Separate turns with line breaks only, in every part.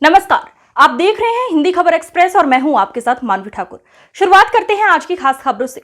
नमस्कार, आप देख रहे हैं हिंदी खबर एक्सप्रेस और मैं हूं आपके साथ मानवी ठाकुर। शुरुआत करते हैं आज की खास खबरों से।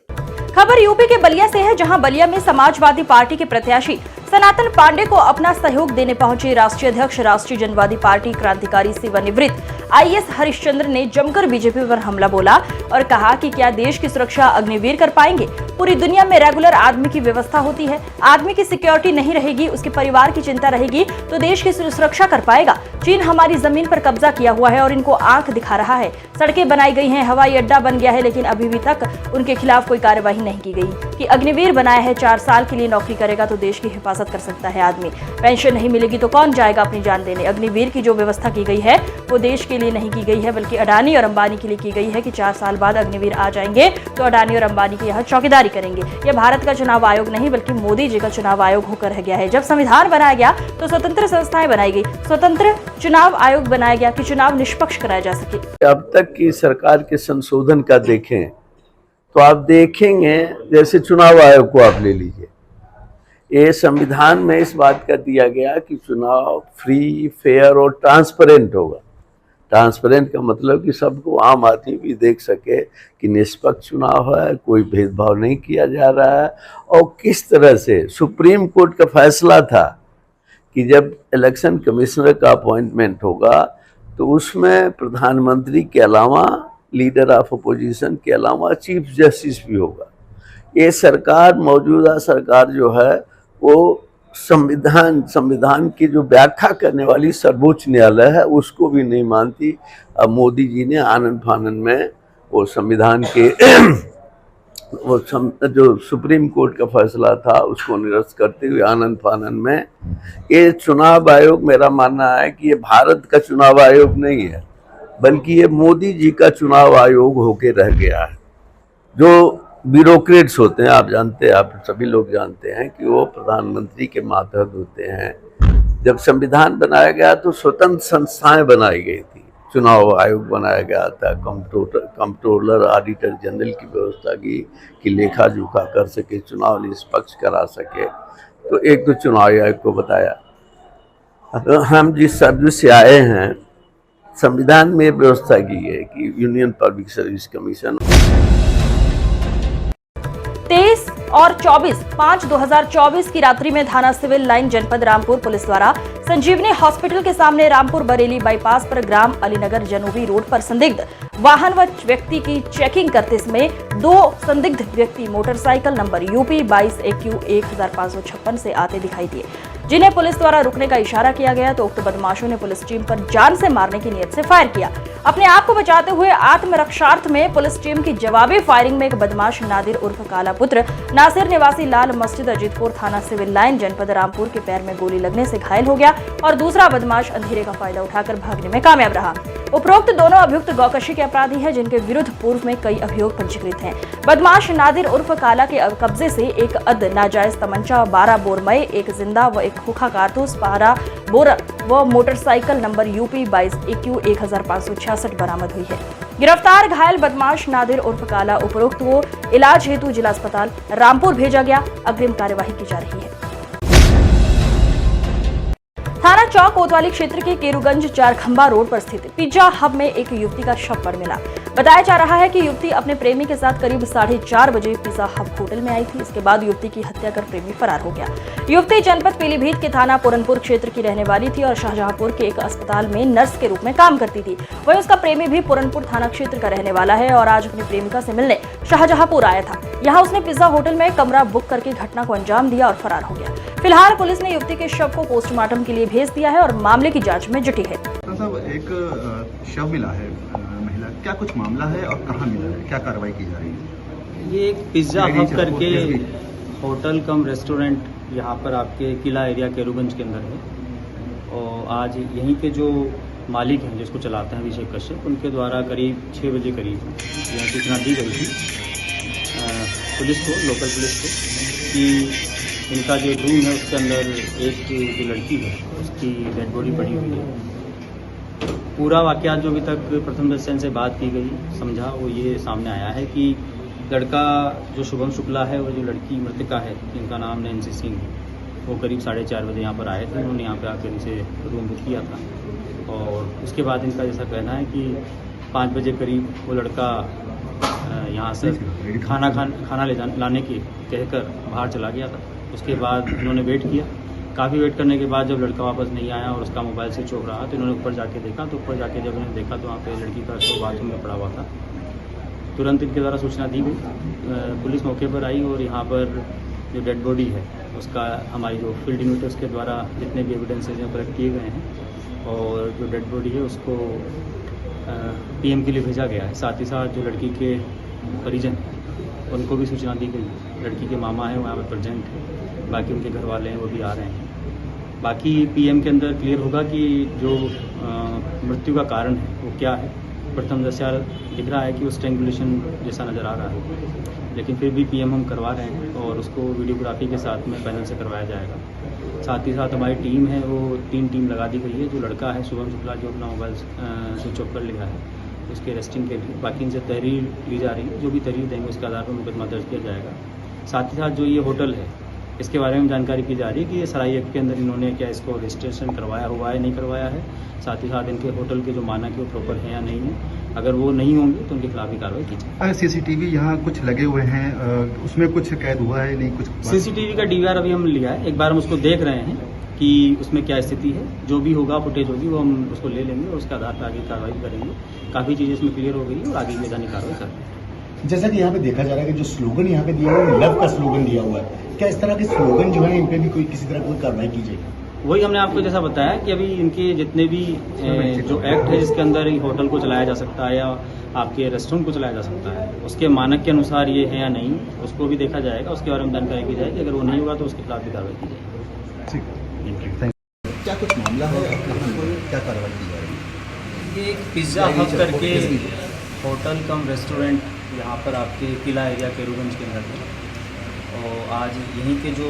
खबर यूपी के बलिया से है, जहां बलिया में समाजवादी पार्टी के प्रत्याशी सनातन पांडे को अपना सहयोग देने पहुंचे राष्ट्रीय अध्यक्ष राष्ट्रीय जनवादी पार्टी क्रांतिकारी सेवानिवृत्त आईएएस हरिश्चंद्र ने जमकर बीजेपी पर हमला बोला और कहा कि क्या देश की सुरक्षा अग्निवीर कर पाएंगे। पूरी दुनिया में रेगुलर आदमी की व्यवस्था होती है, आदमी की सिक्योरिटी नहीं रहेगी, उसके परिवार की चिंता रहेगी तो देश की सुरक्षा कर पाएगा। चीन हमारी जमीन पर कब्जा किया हुआ है और इनको आंख दिखा रहा है। सड़कें बनाई गई हैं, हवाई अड्डा बन गया है, लेकिन अभी भी तक उनके खिलाफ कोई कार्यवाही नहीं की गई कि अग्निवीर बनाया है, 4 साल के लिए नौकरी करेगा तो देश की हिफाजत कर सकता है आदमी। पेंशन नहीं मिलेगी तो कौन जाएगा अपनी जान देने। अग्निवीर की जो व्यवस्था की गई है वो देश के लिए नहीं की गई है, बल्कि अडानी और अंबानी के लिए की गई है कि 4 साल बाद अग्निवीर आ जाएंगे तो अडानी और अंबानी के यहाँ चौकीदारी करेंगे। यह भारत का चुनाव आयोग नहीं बल्कि मोदी जी का चुनाव आयोग होकर रह गया है। जब संविधान बनाया गया तो स्वतंत्र संस्थाएं बनाई गई, स्वतंत्र चुनाव आयोग बनाया गया कि चुनाव निष्पक्ष कराया जा सके।
अब तक की सरकार के संशोधन का देखें तो आप देखेंगे, जैसे चुनाव आयोग को आप ले लीजिए, ये संविधान में इस बात का दिया गया कि चुनाव फ्री, फेयर और ट्रांसपेरेंट होगा। ट्रांसपेरेंट का मतलब कि सबको, आम आदमी भी देख सके कि निष्पक्ष चुनाव है, कोई भेदभाव नहीं किया जा रहा है। और किस तरह से सुप्रीम कोर्ट का फैसला था कि जब इलेक्शन कमिश्नर का अपॉइंटमेंट होगा तो उसमें प्रधानमंत्री के अलावा, लीडर ऑफ अपोजिशन के अलावा चीफ जस्टिस भी होगा। ये सरकार, मौजूदा सरकार जो है वो संविधान की जो व्याख्या करने वाली सर्वोच्च न्यायालय है उसको भी नहीं मानती। अब मोदी जी ने आनन फानन में वो संविधान के जो सुप्रीम कोर्ट का फैसला था उसको निरस्त करते हुए आनन फानन में ये चुनाव आयोग, मेरा मानना है कि ये भारत का चुनाव आयोग नहीं है बल्कि ये मोदी जी का चुनाव आयोग होके रह गया है। जो ब्यूरोक्रेट्स होते हैं, आप जानते हैं, आप सभी लोग जानते हैं कि वो प्रधानमंत्री के मातहत होते हैं। जब संविधान बनाया गया तो स्वतंत्र संस्थाएं बनाई गई थी, चुनाव आयोग बनाया गया था, कंट्रोलर, ऑडिटर जनरल की व्यवस्था की कि लेखा जोखा कर सके, चुनाव निष्पक्ष करा सके। तो एक तो चुनाव आयोग को बताया। हम जिस सर्विस से आए हैं, संविधान में व्यवस्था की है कि यूनियन पब्लिक सर्विस कमीशन
23 और 24/5/2024 की रात्रि में थाना सिविल लाइन जनपद रामपुर पुलिस द्वारा संजीवनी हॉस्पिटल के सामने रामपुर बरेली बाईपास पर ग्राम अलीनगर जनूबी रोड पर संदिग्ध वाहन व व्यक्ति की चेकिंग करते समय 2 संदिग्ध व्यक्ति मोटरसाइकिल नंबर यूपी 22AQ 1556 से आते दिखाई दिए, जिन्हें पुलिस द्वारा रुकने का इशारा किया गया तो उक्त बदमाशों ने पुलिस टीम पर जान से मारने की नियत से फायर किया। अपने आप को बचाते हुए आत्मरक्षार्थ में पुलिस टीम की जवाबी फायरिंग में एक बदमाश नादिर उर्फ काला पुत्र नासिर निवासी लाल मस्जिद अजीतपुर थाना सिविल लाइन जनपद रामपुर के पैर में गोली लगने से घायल हो गया और दूसरा बदमाश अंधेरे का फायदा उठाकर भागने में कामयाब रहा। उपरोक्त दोनों अभियुक्त गौकशी के अपराधी हैं, जिनके विरुद्ध पूर्व में कई अभियोग पंजीकृत हैं। बदमाश नादिर उर्फ काला के कब्जे से एक अद नाजायज तमंचा, 12 बोरमय, एक जिंदा व एक खोखा कारतूस, 12 बोर व मोटरसाइकिल नंबर यूपी 22AQ 1566 बरामद हुई है। गिरफ्तार घायल बदमाश नादिर उर्फ काला उपरोक्त को इलाज हेतु जिला अस्पताल रामपुर भेजा गया। अग्रिम कार्यवाही की जा रही है। थाना चौक कोतवाली क्षेत्र के केरूगंज चारखंबा रोड पर स्थित पिज्जा हब में एक युवती का शव पड़ मिला। बताया जा रहा है कि युवती अपने प्रेमी के साथ करीब 4:30 बजे पिज्जा हब होटल में आई थी। इसके बाद युवती की हत्या कर प्रेमी फरार हो गया। युवती जनपद पीलीभीत के थाना पूरनपुर क्षेत्र की रहने वाली थी और शाहजहांपुर के एक अस्पताल में नर्स के रूप में काम करती थी। वहीं उसका प्रेमी भी पूरनपुर थाना क्षेत्र का रहने वाला है और आज अपनी प्रेमिका से मिलने शाहजहांपुर आया था। यहाँ उसने पिज्जा होटल में कमरा बुक करके घटना को अंजाम दिया और फरार हो गया। फिलहाल पुलिस ने युवती के शव को पोस्टमार्टम के लिए भेज दिया है और मामले की जांच में जुटी है।
एक शव मिला है महिला, क्या कुछ मामला है और कहाँ मिला है, क्या कार्रवाई की जा रही है?
ये एक पिज्जा हब करके होटल कम रेस्टोरेंट यहाँ पर आपके किला एरिया केरूगंज के अंदर है और आज यहीं के जो मालिक हैं जिसको चलाते हैं अभिषेक कश्यप, उनके द्वारा करीब 6 बजे करीब यहाँ सूचना दी गई थी पुलिस को, लोकल पुलिस को, कि इनका जो रूम है उसके अंदर एक जो लड़की है उसकी डेड बॉडी पड़ी हुई है। पूरा वाकया जो अभी तक प्रथम दर्शन से बात की गई, समझा, वो ये सामने आया है कि लड़का जो शुभम शुक्ला है, वो जो लड़की मृतका है जिनका नाम नैन्सी सिंह है, वो करीब 4:30 बजे यहाँ पर आए थे। उन्होंने यहाँ पे आकर इनसे रूम बुक किया था और उसके बाद इनका जैसा कहना है कि 5 बजे करीब वो लड़का यहाँ से खाना लाने के कहकर बाहर चला गया था। उसके बाद उन्होंने वेट किया, काफ़ी वेट करने के बाद जब लड़का वापस नहीं आया और उसका मोबाइल स्विच ऑफ रहा तो इन्होंने ऊपर जाके देखा, तो ऊपर जाके जब उन्होंने देखा तो वहाँ पे लड़की का शव बाथरूम में पड़ा हुआ था। तुरंत इनके द्वारा सूचना दी गई, पुलिस मौके पर आई और यहाँ पर जो डेड बॉडी है उसका हमारी जो फील्ड यूनिट्स के द्वारा जितने भी एविडेंसेज हैं कलेक्ट किए गए हैं और जो डेड बॉडी है उसको पीएम के लिए भेजा गया है। साथ ही साथ जो लड़की के परिजन उनको भी सूचना दी गई। लड़की के मामा हैं वो यहाँ पर प्रेजेंट है, बाकी उनके घर वाले हैं वो भी आ रहे हैं। बाकी पीएम के अंदर क्लियर होगा कि जो मृत्यु का कारण है वो क्या है। प्रथम दृष्टया दिख रहा है कि वो स्ट्रेंगुलेशन जैसा नज़र आ रहा है, लेकिन फिर भी पीएम हम करवा रहे हैं और उसको वीडियोग्राफी के साथ में पैनल से करवाया जाएगा। साथ ही साथ हमारी टीम है वो 3 टीम लगा दी गई है। जो लड़का है शुभम शुक्ला जो अपना मोबाइल स्विच ऑफ कर लिया है उसके अरेस्टिंग के लिए बाकी इनसे तहरीर ली जा रही है। जो भी तहरीर देंगे उसके आधार पर मुकदमा दर्ज किया जाएगा। साथ ही साथ जो ये होटल है इसके बारे में जानकारी की जा रही है कि ये सराय एक्ट के अंदर इन्होंने क्या इसको रजिस्ट्रेशन करवाया हुआ है, नहीं करवाया है। साथ ही साथ इनके होटल के जो मानक है वो प्रॉपर है या नहीं है। अगर वो नहीं होंगे तो उनके खिलाफ भी कार्रवाई की जाए।
सीसीटीवी यहाँ कुछ लगे हुए हैं, उसमें कुछ कैद हुआ है नहीं कुछ?
सीसीटीवी का डीवीआर अभी हम लिया है, एक बार हम उसको देख रहे हैं कि उसमें क्या स्थिति है। जो भी होगा फुटेज होगी वो हम उसको ले लेंगे और उसके आधार पर आगे कार्रवाई करेंगे। काफ़ी चीज़ें इसमें क्लियर हो गई है और आगे मैदानी कार्रवाई करेंगे।
जैसा कि यहाँ पे देखा जा रहा है कि जो स्लोगन यहाँ पे दिया हुआ है लव का स्लोगन दिया हुआ है, क्या इस तरह के स्लोगन जो है इन पे भी कोई किसी तरह कोई कार्रवाई की जाएगी?
वही हमने आपको जैसा बताया कि अभी इनके जितने भी जो एक्ट है जिसके अंदर होटल को चलाया जा सकता है या आपके रेस्टोरेंट को चलाया जा सकता है उसके मानक के अनुसार ये है या नहीं उसको भी देखा जाएगा। उसके बारे में जानकारी की जाएगी। अगर वो नहीं होगा तो उसके खिलाफ भी कार्रवाई की जाएगी।
क्या कुछ मामला है और कहाँ क्या कार्रवाई की जा रही है?
ये एक पिज़्ज़ा हब करके होटल कम रेस्टोरेंट यहाँ पर आपके किला एरिया केरूगंज के अंदर है और आज यहीं के जो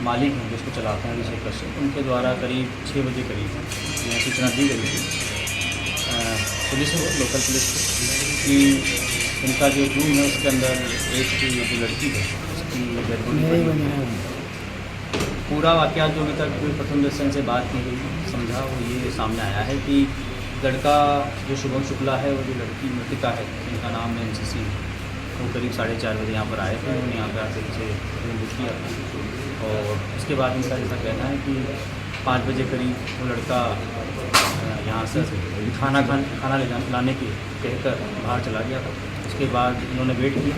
मालिक हैं जिसको चलाते हैं अभिषेक कश्यप उनके द्वारा करीब 6 बजे करीब यहाँ सूचना दी गई थी पुलिस को, लोकल पुलिस को, कि उनका जो रूम है उसके अंदर एक जो लड़की है उसकी डेड बॉडी। पूरा वाक़या जो अभी तक प्रथम दर्शन से बात की गई समझा वो ये सामने आया है कि लड़का जो शुभम शुक्ला है वो जो लड़की मृतिका है जिनका नाम है NCC, वो करीब 4:30 बजे यहाँ पर आए थे। उन्होंने यहाँ पर आकर इसे रूम बुक किया था और उसके बाद इनका जैसा कहना है कि 5 बजे करीब वो लड़का यहाँ से खाना लाने के कहकर बाहर चला गया था। उसके बाद उन्होंने वेट किया,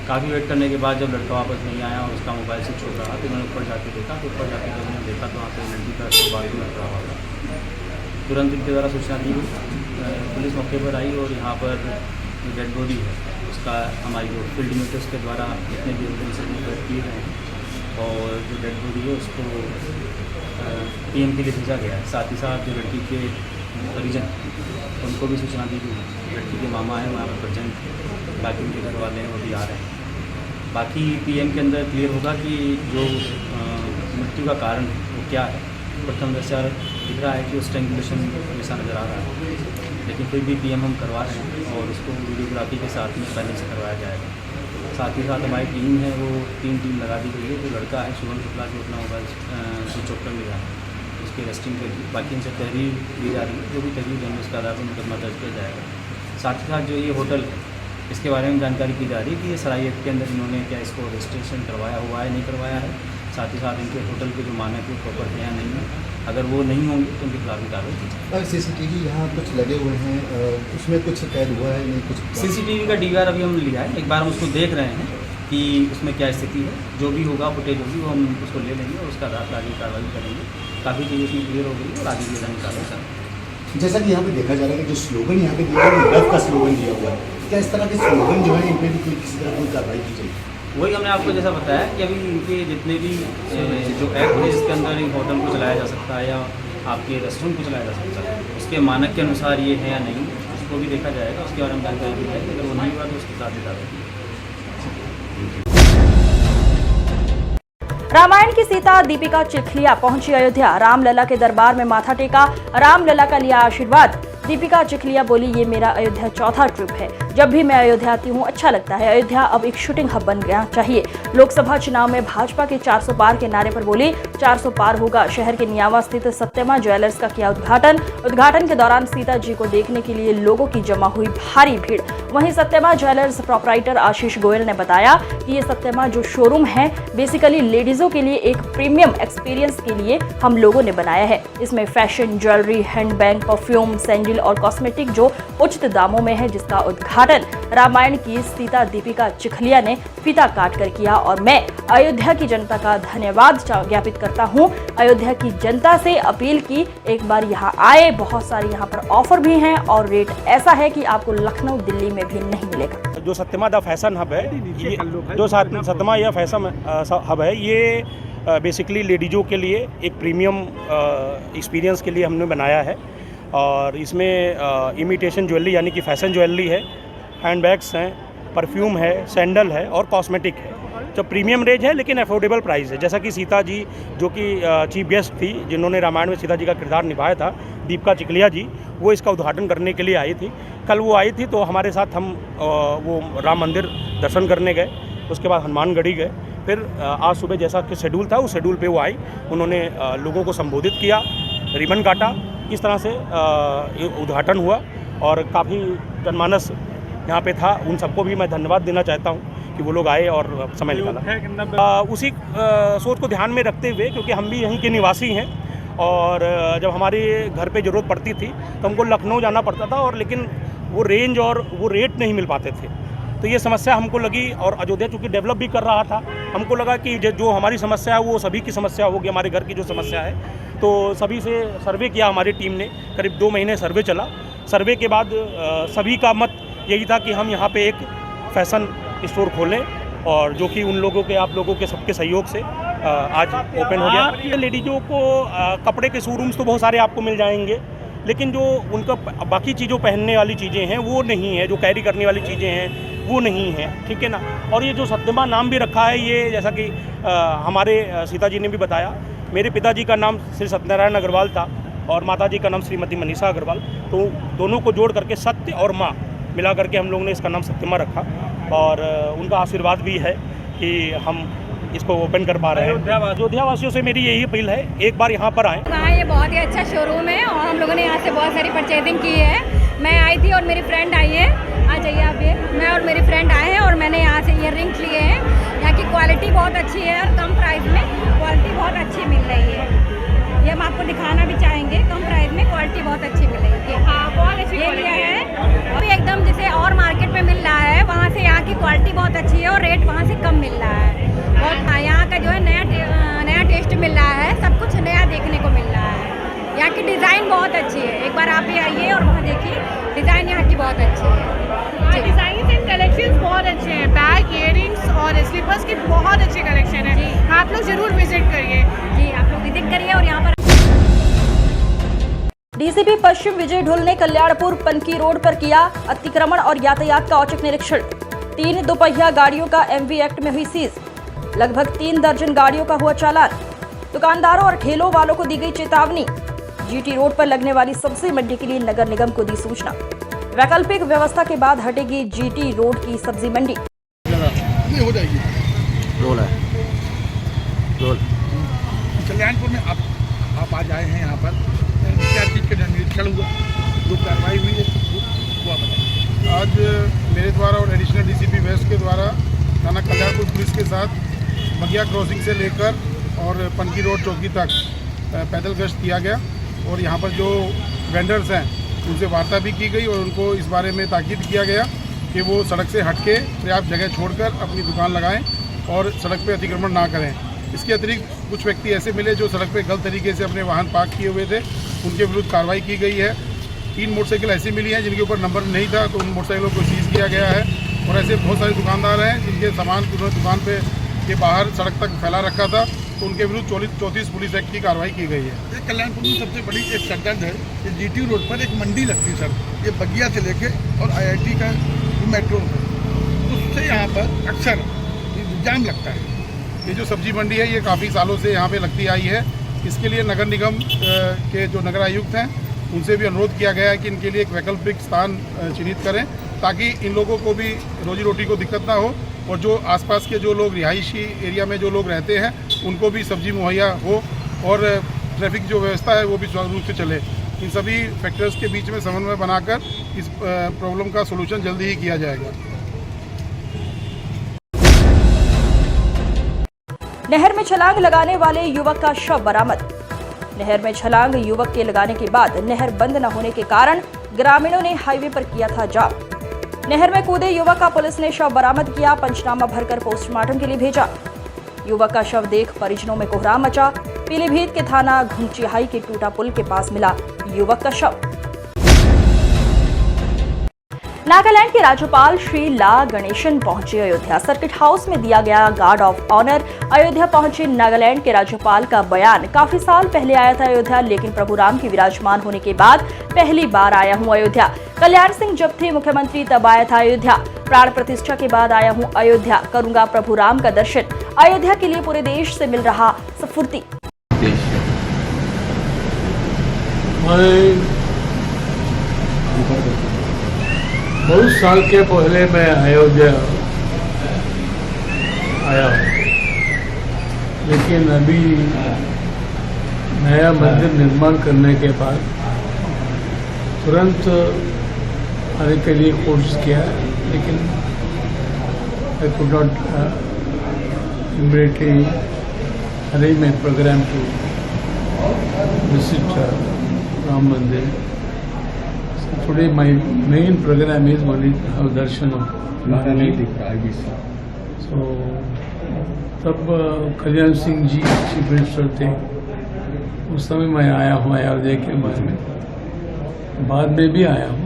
काफ़ी वेट करने के बाद जब लड़का वापस नहीं आया और उसका मोबाइल स्विच ऑफ रहा तो उन्होंने ऊपर जाके देखा, तो ऊपर जाके जब उन्होंने देखा तो वहाँ पर लड़की का शव बाथरूम में पड़ा हुआ था। तुरंत इनके द्वारा सूचना दी गई, पुलिस मौके पर आई और यहाँ पर जो डेड बॉडी है उसका हमारी जो फील्ड यूनिट्स के द्वारा जितने भी एविडेंसेज कलेक्ट किए गए हैं और जो डेड बॉडी है उसको पीएम के लिए भेजा गया है। साथ ही साथ जो लड़की के परिजन उनको भी सूचना दी गई। लड़की के मामा हैं वहाँ पर प्रेजेंट है, बाकी उनके घर वाले हैं वो भी आ रहे हैं। बाकी पीएम के अंदर क्लियर होगा कि जो मृत्यु का कारण है वो क्या है। प्रथम दृष्टया दिख रहा है कि वो स्ट्रेंगुलेशन जैसा नज़र आ रहा है, लेकिन फिर भी पीएम हम करवा रहे हैं और उसको वीडियोग्राफी के साथ में पैनल से करवाया जाएगा। साथ ही साथ हमारी टीम है वो 3 टीम लगा दी गई है। जो लड़का है शुभम शुक्ला जो अपना मोबाइल स्विच ऑफ कर लिया है उसके अरेस्टिंग के लिए बाकी इनसे तहरीर दी जा रही है। जो भी तहरीर देंगे उसके आधार पर मुकदमा दर्ज किया जाएगा। साथ ही साथ जो ये होटल है इसके बारे में जानकारी की जा रही है कि ये सराय एक्ट के अंदर इन्होंने क्या इसको रजिस्ट्रेशन करवाया हुआ है, नहीं करवाया है। साथ ही साथ इनके होटल के जो मानक है प्रॉपर है या नहीं है। अगर वो नहीं होंगे तो उनके खिलाफ भी कार्रवाई की जाएगी।
सीसीटीवी यहाँ कुछ लगे हुए हैं, उसमें कुछ कैद हुआ है नहीं कुछ?
सीसीटीवी का डीवीआर अभी हम लिया है, एक बार हम उसको देख रहे हैं कि उसमें क्या स्थिति है। जो भी होगा फुटेज होगी वो हम उसको ले लेंगे और उसका आधार पर आगे कार्रवाई करेंगे। काफ़ी चीज़ें उसमें क्लियर हो गई और आगे भी कार्रवाई करेंगे।
जैसा कि यहाँ पे देखा जा रहा है कि जो स्लोगन यहाँ पे दिया हुआ है लव का स्लोगन दिया हुआ है, क्या इस तरह के स्लोगन जो है इन पे भी कोई किसी तरह कोई कार्रवाई की जाएगी?
वही हमने आपको जैसा बताया कि अभी इनके जितने भी जो एक्ट है जिसके अंदर होटल को चलाया जा सकता है या आपके रेस्टोरेंट को चलाया जा सकता है उसके मानक के अनुसार ये है या नहीं उसको भी देखा जाएगा। उसके बारे में जानकारी दी जाएगी। अगर वो नहीं हुआ तो उसके साथ भी कार्रवाई की जाएगी।
रामायण की सीता दीपिका चिखलिया पहुंची अयोध्या। रामलला के दरबार में माथा टेका, रामलला का लिया आशीर्वाद। दीपिका चिखलिया बोली, ये मेरा अयोध्या चौथा ट्रिप है। जब भी मैं अयोध्या आती हूँ अच्छा लगता है। अयोध्या अब एक शूटिंग हब बन गया चाहिए। लोकसभा चुनाव में भाजपा के 400 पार के नारे पर बोली 400 पार होगा। शहर के नियावा स्थित सत्यमा ज्वेलर्स का किया उद्घाटन के दौरान सीता जी को देखने के लिए लोगों की जमा हुई भारी भीड़। वहीं सत्यमा ज्वेलर्स प्रोपराइटर आशीष गोयल ने बताया कि ये सत्यमा जो शोरूम है बेसिकली लेडीजों के लिए एक प्रीमियम एक्सपीरियंस के लिए हम लोगों ने बनाया है। इसमें fashion, jewellery, handbag, perfume, sandal और कॉस्मेटिक जो उचित दामों में है, जिसका उद्घाटन रामायण की सीता दीपिका चिखलिया ने फीता काट कर किया। और मैं अयोध्या की जनता का धन्यवाद ज्ञापित करता हूँ। अयोध्या की जनता से अपील की एक बार यहाँ आए। बहुत सारे यहाँ पर ऑफर भी हैं और रेट ऐसा है कि आपको लखनऊ, दिल्ली में भी नहीं मिलेगा।
जो सत्यमा द फैशन हब है, ये जो सत्यमा या फैशन हब है, ये बेसिकली लेडीज़ों के लिए एक प्रीमियम एक्सपीरियंस के लिए हमने बनाया है। और इसमें इमिटेशन ज्वेलरी यानी कि फैशन ज्वेलरी है, हैंडबैग्स हैं, परफ्यूम है, सैंडल है और कॉस्मेटिक है। जो प्रीमियम रेंज है लेकिन अफोर्डेबल प्राइस है। जैसा कि सीता जी जो कि चीफ गेस्ट थी, जिन्होंने रामायण में सीता जी का किरदार निभाया था, दीपिका चिखलिया जी, वो इसका उद्घाटन करने के लिए आई थी। कल वो आई थी तो हमारे साथ हम वो राम मंदिर दर्शन करने गए, उसके बाद हनुमानगढ़ी गए। फिर आज सुबह जैसा कि शेड्यूल था उस शेड्यूल पे वो आई, उन्होंने लोगों को संबोधित किया, रिबन काटा, इस तरह से उद्घाटन हुआ और काफ़ी जनमानस यहाँ पे था। उन सबको भी मैं धन्यवाद देना चाहता हूँ कि वो लोग आए और समय निकाला। उसी सोच को ध्यान में रखते हुए, क्योंकि हम भी यहीं के निवासी हैं और जब हमारे घर पे ज़रूरत पड़ती थी तो हमको लखनऊ जाना पड़ता था, और लेकिन वो रेंज और वो रेट नहीं मिल पाते थे। तो ये समस्या हमको लगी, और अयोध्या चूँकि डेवलप भी कर रहा था, हमको लगा कि जो हमारी समस्या है वो सभी की समस्या होगी, हमारे घर की जो समस्या है। तो सभी से सर्वे किया हमारी टीम ने, करीब 2 महीने सर्वे चला। सर्वे के बाद सभी का मत यही था कि हम यहाँ पे एक फैशन स्टोर खोलें, और जो कि उन लोगों के, आप लोगों के सबके सहयोग से आज ओपन हो गया। लेडीज़ों को कपड़े के शोरूम्स तो बहुत सारे आपको मिल जाएंगे, लेकिन जो उनका बाकी चीज़ों पहनने वाली चीज़ें हैं वो नहीं है, जो कैरी करने वाली चीज़ें हैं वो नहीं है, ठीक है ना। और ये जो सत्यमा नाम भी रखा है, ये जैसा कि हमारे सीता जी ने भी बताया, मेरे पिताजी का नाम श्री सत्यनारायण अग्रवाल था और माताजी का नाम श्रीमती मनीषा अग्रवाल, तो दोनों को जोड़ करके सत्य और माँ मिला करके हम लोगों ने इसका नाम सत्यमा रखा। और उनका आशीर्वाद भी है कि हम इसको ओपन कर पा रहे हैं। अयोध्या वासियों से मेरी यही अपील है, एक बार यहाँ पर आएँ।
हाँ, ये बहुत ही अच्छा शोरूम है और हम लोगों ने यहाँ से बहुत सारी परचेजिंग की है। मैं आई थी और मेरी फ्रेंड आई है, आ जाइए आप ये। मैं और मेरी फ्रेंड आए हैं और मैंने यहाँ से ईयररिंग्स लिए हैं। यहाँ की क्वालिटी बहुत अच्छी है और कम प्राइस में क्वालिटी बहुत अच्छी मिल रही है। ये हम आपको दिखाना भी चाहेंगे, कम प्राइस में क्वालिटी बहुत अच्छी मिल रही है। हाँ, बहुत अच्छी ये लिया है, अभी एकदम जैसे और मार्केट में मिल रहा है, वहाँ से यहाँ की क्वालिटी बहुत अच्छी है और रेट वहाँ से कम मिल रहा है। और यहाँ का जो है नया टेस्ट मिल रहा है, सब कुछ नया देखने को मिल रहा है। यहाँ की डिज़ाइन बहुत अच्छी है, एक बार आप भी आइए और वहाँ देखिए, डिज़ाइन यहाँ की बहुत अच्छी है।
डिज़ाइन एंड कलेक्शंस बहुत अच्छे हैं, बैग, इयररिंग्स और स्लीपर्स की बहुत अच्छे कलेक्शन है। आप लोग जरूर विजिट करिए।
जी, आप लोग विजिट करिए। और यहाँ पर
डीसीपी पश्चिम विजय ढुल ने कल्याणपुर पनकी रोड पर किया अतिक्रमण और यातायात का औचक निरीक्षण। 3 दोपहिया गाड़ियों का एमवी एक्ट में हुई सीज। लगभग 3 दर्जन गाड़ियों का हुआ चालान। दुकानदारों और ठेलों वालों को दी गई चेतावनी। जीटी रोड पर लगने वाली सब्जी मंडी के लिए नगर निगम को दी सूचना। वैकल्पिक व्यवस्था के बाद हटेगी जीटी रोड की सब्जी मंडी।
हो जाएगी रोल है रोल। कल्याणपुर में आप आज आए हैं यहाँ पर, क्या चीज़ का निरीक्षण हुआ, जो कार्रवाई हुई है वो आप बताइए।
आज मेरे द्वारा और एडिशनल डीसीपी वेस्ट के द्वारा थाना कल्याणपुर पुलिस के साथ बगिया क्रॉसिंग से लेकर और पनकी रोड चौकी तक पैदल गश्त किया गया और यहाँ पर जो वेंडर्स हैं उनसे वार्ता भी की गई और उनको इस बारे में ताकीद किया गया कि वो सड़क से हटके पर्याप्त जगह छोड़कर अपनी दुकान लगाएं और सड़क पे अतिक्रमण ना करें। इसके अतिरिक्त कुछ व्यक्ति ऐसे मिले जो सड़क पे गलत तरीके से अपने वाहन पार्क किए हुए थे, उनके विरुद्ध कार्रवाई की गई है। 3 मोटरसाइकिल ऐसी मिली हैं जिनके ऊपर नंबर नहीं था, तो उन मोटरसाइकिलों को सीज किया गया है। और ऐसे बहुत सारे दुकानदार हैं जिनके सामान उन्होंने दुकान पे के बाहर सड़क तक फैला रखा था, तो उनके विरुद्ध 34 पुलिस एक्ट की कार्रवाई की गई है।
ये कल्याणपुर में सबसे बड़ी एक सड़क है, ये जीटी रोड पर एक मंडी लगती है सर, ये बगिया से लेके और आईआईटी का मेट्रो है, उससे यहाँ पर अक्सर जाम लगता है।
ये जो सब्जी मंडी है ये काफ़ी सालों से यहाँ पे लगती आई है। इसके लिए नगर निगम के जो नगर आयुक्त हैं उनसे भी अनुरोध किया गया है कि इनके लिए एक वैकल्पिक स्थान चिन्हित करें ताकि इन लोगों को भी रोजी रोटी को दिक्कत ना हो और जो आसपास के जो लोग रिहायशी एरिया में जो लोग रहते हैं उनको भी सब्जी मुहैया हो और ट्रैफिक जो व्यवस्था है वो भी सुचारू रूप से चले। इन सभी फैक्टर्स के बीच में समन्वय बनाकर इस प्रॉब्लम का सलूशन जल्दी ही किया जाएगा।
नहर में छलांग लगाने वाले युवक का शव बरामद। नहर में छलांग युवक के लगाने के बाद नहर बंद न होने के कारण ग्रामीणों ने हाईवे पर किया था जाम। नहर में कूदे युवक का पुलिस ने शव बरामद किया, पंचनामा भरकर पोस्टमार्टम के लिए भेजा। युवक का शव देख परिजनों में कोहराम मचा। पीलीभीत के थाना घुंचिहाई के टूटा पुल के पास मिला युवक का शव। नागालैंड के राज्यपाल श्री ला गणेशन पहुंचे अयोध्या। सर्किट हाउस में दिया गया गार्ड ऑफ ऑनर। अयोध्या पहुंचे नागालैंड के राज्यपाल का बयान, काफी साल पहले आया था अयोध्या, लेकिन प्रभु राम के विराजमान होने के बाद पहली बार आया हूं अयोध्या। कल्याण सिंह जब थे मुख्यमंत्री तब आया था अयोध्या। प्राण प्रतिष्ठा के बाद आया हूं अयोध्या, करूंगा प्रभु राम का दर्शन। अयोध्या के लिए पूरे देश से मिल रहा स्फूर्ति।
बहुत साल के पहले मैं अयोध्या आया हूँ, लेकिन अभी नया मंदिर निर्माण करने के बाद तुरंत आने के लिए कोशिश किया, लेकिन I could not immediately arrange my programme to visit Ram Mandir. Today my main program is only darshan of Maharaji. So तब कल्याण सिंह जी चीफ मिनिस्टर थे, उस समय मैं आया हूँ अयोध्या के बाद में भी आया हूँ।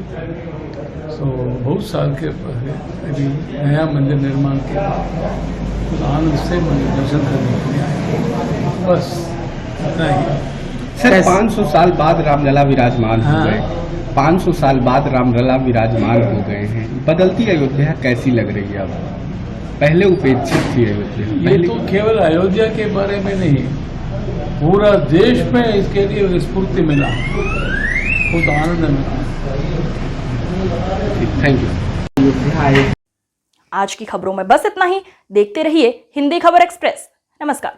सो बहुत साल के पहले अभी नया मंदिर निर्माण के बाद आनंद से मैं दर्शन करने के लिए आया, बस इतना ही।
सर 500 साल बाद रामलला विराजमान हो गए, 500 साल बाद रामलला विराजमान हो गए हैं। बदलती अयोध्या कैसी लग रही है अब? पहले उपेक्षित थी अयोध्या।
ये तो केवल अयोध्या के बारे में नहीं, पूरा देश में इसके लिए स्फूर्ति मिला, बहुत आनंद मिला।
Thank you.
आज की खबरों में बस इतना ही। देखते रहिए हिंदी खबर एक्सप्रेस। नमस्कार।